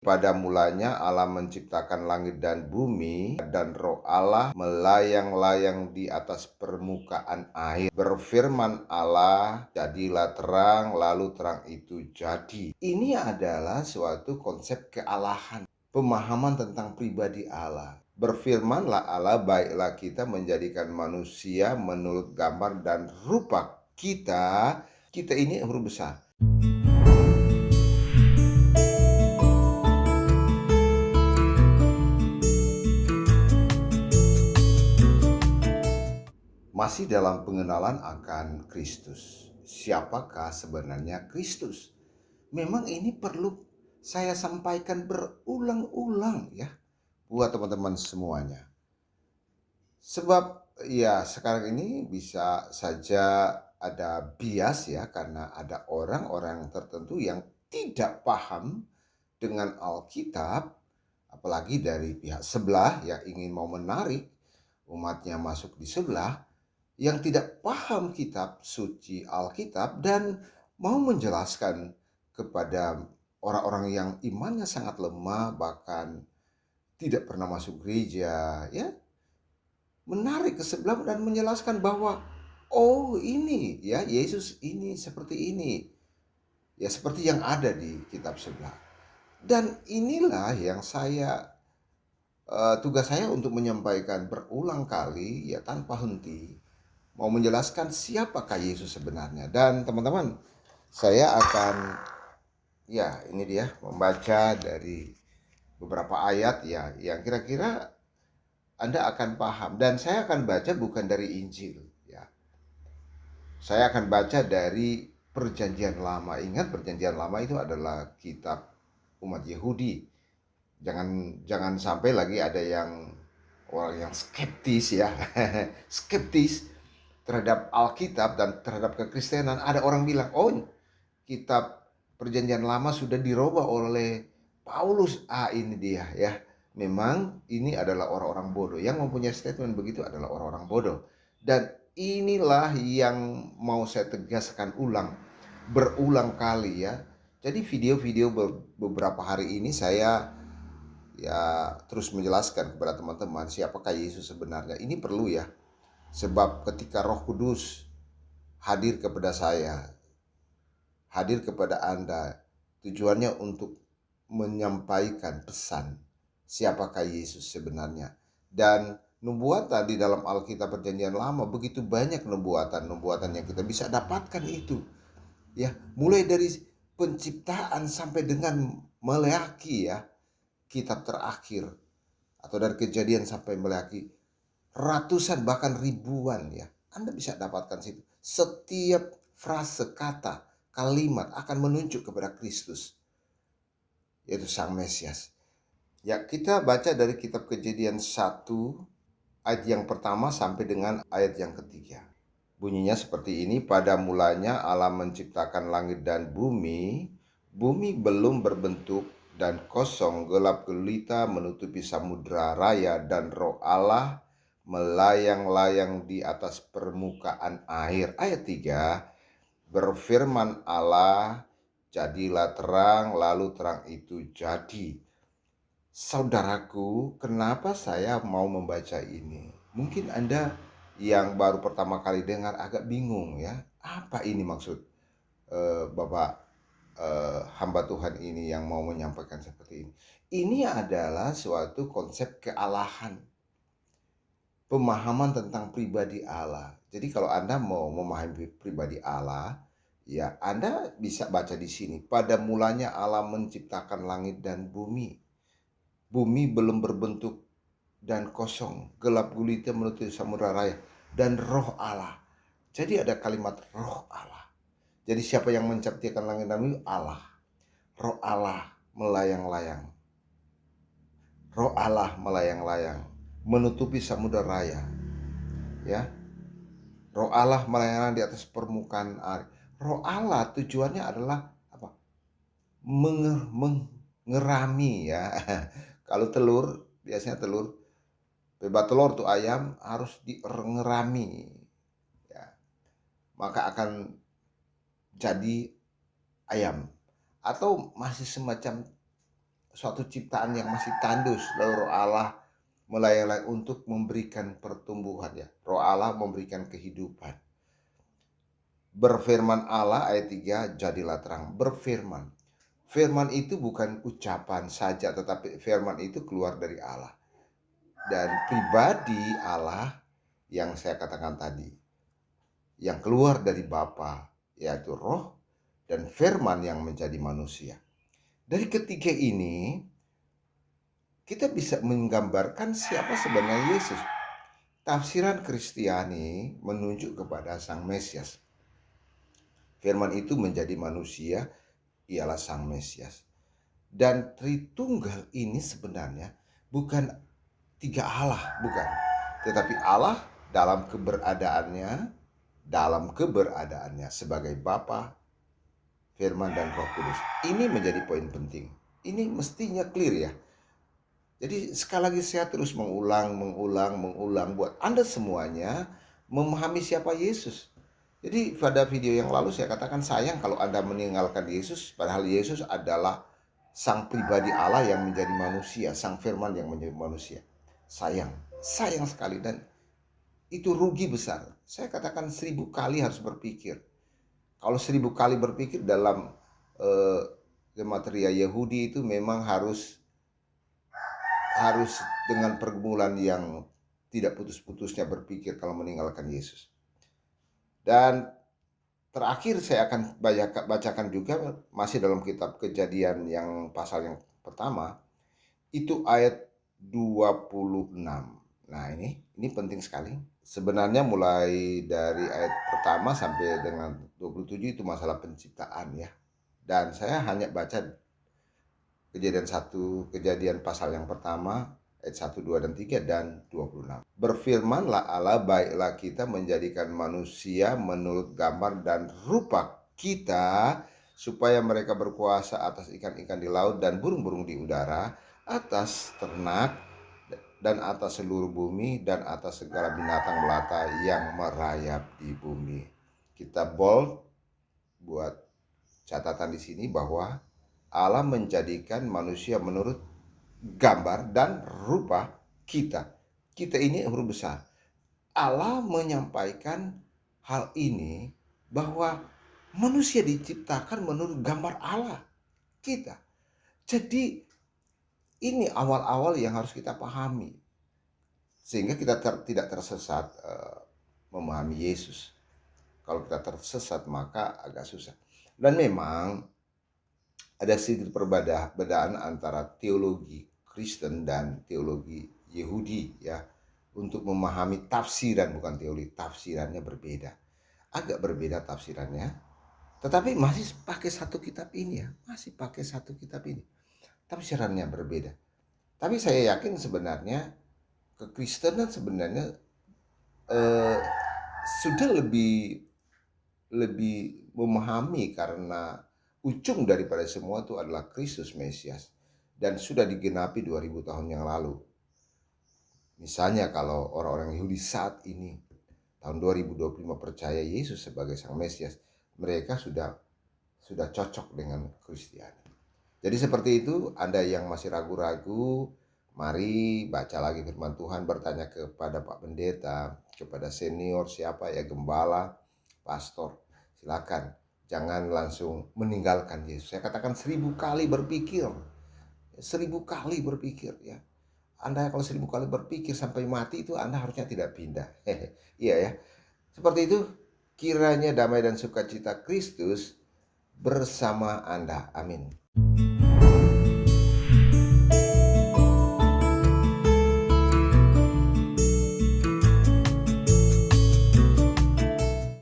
Pada mulanya Allah menciptakan langit dan bumi, dan Roh Allah melayang-layang di atas permukaan air. Berfirman Allah, jadilah terang, lalu terang itu jadi. Ini adalah suatu konsep kealahan, pemahaman tentang pribadi Allah. Berfirmanlah Allah, baiklah kita menjadikan manusia menurut gambar dan rupa kita. Kita ini huruf besar. Masih dalam pengenalan akan Kristus. Siapakah sebenarnya Kristus? Memang ini perlu saya sampaikan berulang-ulang ya buat teman-teman semuanya. Sebab ya sekarang ini bisa saja ada bias ya, karena ada orang-orang tertentu yang tidak paham dengan Alkitab, apalagi dari pihak sebelah yang ingin mau menarik umatnya masuk di sebelah, yang tidak paham kitab suci Alkitab dan mau menjelaskan kepada orang-orang yang imannya sangat lemah, bahkan tidak pernah masuk gereja ya, menarik ke sebelah dan menjelaskan bahwa oh ini ya Yesus ini seperti ini ya, seperti yang ada di kitab sebelah. Dan inilah yang tugas saya untuk menyampaikan berulang kali ya tanpa henti, mau menjelaskan siapakah Yesus sebenarnya. Dan teman-teman, saya akan ya ini dia membaca dari beberapa ayat ya yang kira-kira Anda akan paham. Dan saya akan baca bukan dari Injil ya. Saya akan baca dari Perjanjian Lama. Ingat, Perjanjian Lama itu adalah kitab umat Yahudi. Jangan sampai lagi ada yang orang yang skeptis ya. Skeptis terhadap Alkitab dan terhadap kekristenan. Ada orang bilang, oh kitab Perjanjian Lama sudah dirubah oleh Paulus. Ini dia ya. Memang ini adalah orang-orang bodoh. Yang mempunyai statement begitu adalah orang-orang bodoh. Dan inilah yang mau saya tegaskan berulang kali ya. Jadi video-video beberapa hari ini saya ya terus menjelaskan kepada teman-teman siapakah Yesus sebenarnya. Ini perlu ya. Sebab ketika Roh Kudus hadir kepada saya, hadir kepada Anda, tujuannya untuk menyampaikan pesan siapakah Yesus sebenarnya. Dan nubuatan di dalam Alkitab Perjanjian Lama begitu banyak nubuatan yang kita bisa dapatkan itu. Ya, mulai dari penciptaan sampai dengan Maleakhi ya, kitab terakhir, atau dari Kejadian sampai Maleakhi, ratusan bahkan ribuan ya. Anda bisa dapatkan situ. Setiap frase, kata, kalimat akan menunjuk kepada Kristus, yaitu Sang Mesias. Ya, kita baca dari kitab Kejadian 1 ayat yang pertama sampai dengan ayat yang ketiga. Bunyinya seperti ini, pada mulanya Allah menciptakan langit dan bumi. Bumi belum berbentuk dan kosong, gelap gulita menutupi samudra raya, dan Roh Allah melayang-layang di atas permukaan air. Ayat 3, berfirman Allah, jadilah terang, lalu terang itu jadi. Saudaraku, kenapa saya mau membaca ini? Mungkin Anda yang baru pertama kali dengar agak bingung ya. Apa ini maksud Bapak hamba Tuhan ini yang mau menyampaikan seperti ini? Ini adalah suatu konsep kealahan, pemahaman tentang pribadi Allah. Jadi kalau Anda mau memahami pribadi Allah, ya Anda bisa baca di sini. Pada mulanya Allah menciptakan langit dan bumi. Bumi belum berbentuk dan kosong, gelap gulita menutupi samudra raya, dan Roh Allah. Jadi ada kalimat Roh Allah. Jadi siapa yang menciptakan langit dan bumi? Allah. Roh Allah melayang-layang. Roh Allah melayang-layang menutupi samudra raya. Ya. Roh Allah melayang di atas permukaan air. Roh Allah tujuannya adalah apa? Mengerami ya. Kalau telur, biasanya bebek telur tuh ayam harus diengerami ya, maka akan jadi ayam. Atau masih semacam suatu ciptaan yang masih tandus, lalu Roh Allah melayang-layang untuk memberikan pertumbuhan ya. Roh Allah memberikan kehidupan. Berfirman Allah ayat 3, jadilah terang. Berfirman. Firman itu bukan ucapan saja, tetapi firman itu keluar dari Allah. Dan pribadi Allah yang saya katakan tadi, yang keluar dari Bapa, yaitu Roh dan firman yang menjadi manusia. Dari ketiga ini, kita bisa menggambarkan siapa sebenarnya Yesus. Tafsiran Kristiani menunjuk kepada Sang Mesias. Firman itu menjadi manusia, ialah Sang Mesias. Dan Tritunggal ini sebenarnya bukan tiga Allah, bukan. Tetapi Allah dalam keberadaannya sebagai Bapa, Firman, dan Roh Kudus. Ini menjadi poin penting. Ini mestinya clear ya. Jadi sekali lagi saya terus mengulang buat Anda semuanya memahami siapa Yesus. Jadi pada video yang lalu saya katakan sayang kalau Anda meninggalkan Yesus, padahal Yesus adalah Sang pribadi Allah yang menjadi manusia, Sang Firman yang menjadi manusia. Sayang sekali, dan itu rugi besar. Saya katakan 1000 kali harus berpikir. Kalau 1000 kali berpikir dalam gematria Yahudi itu memang harus dengan pergumulan yang tidak putus-putusnya berpikir kalau meninggalkan Yesus. Dan terakhir saya akan bacakan juga masih dalam kitab Kejadian yang pasal yang pertama, itu ayat 26. Nah, ini penting sekali. Sebenarnya mulai dari ayat pertama sampai dengan 27 itu masalah penciptaan ya. Dan saya hanya baca Kejadian pasal yang pertama, ayat 1, 2, dan 3, dan 26. Berfirmanlah Allah, baiklah kita menjadikan manusia menurut gambar dan rupa kita, supaya mereka berkuasa atas ikan-ikan di laut dan burung-burung di udara, atas ternak, dan atas seluruh bumi, dan atas segala binatang melata yang merayap di bumi. Kita bold buat catatan di sini bahwa Allah menjadikan manusia menurut gambar dan rupa kita. Kita ini huruf besar. Allah menyampaikan hal ini bahwa manusia diciptakan menurut gambar Allah, kita. Jadi ini awal-awal yang harus kita pahami, sehingga kita tidak tersesat memahami Yesus. Kalau kita tersesat maka agak susah. Dan memang ada sedikit perbedaan antara teologi Kristen dan teologi Yahudi ya. Untuk memahami tafsiran, bukan teologi, tafsirannya berbeda. Agak berbeda tafsirannya, tetapi masih pakai satu kitab ini ya. Masih pakai satu kitab ini. Tafsirannya berbeda. Tapi saya yakin sebenarnya kekristenan sebenarnya sudah lebih memahami, karena ujung daripada semua itu adalah Kristus Mesias, dan sudah digenapi 2000 tahun yang lalu. Misalnya kalau orang-orang Yahudi saat ini tahun 2025 percaya Yesus sebagai Sang Mesias, mereka sudah cocok dengan Kristiani. Jadi seperti itu. Anda yang masih ragu-ragu, mari baca lagi firman Tuhan, bertanya kepada Pak Pendeta, kepada senior siapa ya, gembala, pastor. Silakan, jangan langsung meninggalkan Yesus. Saya katakan 1000 kali berpikir. 1000 kali berpikir ya. Anda kalau 1000 kali berpikir sampai mati itu Anda harusnya tidak pindah. Iya ya. Seperti itu. Kiranya damai dan sukacita Kristus bersama Anda. Amin.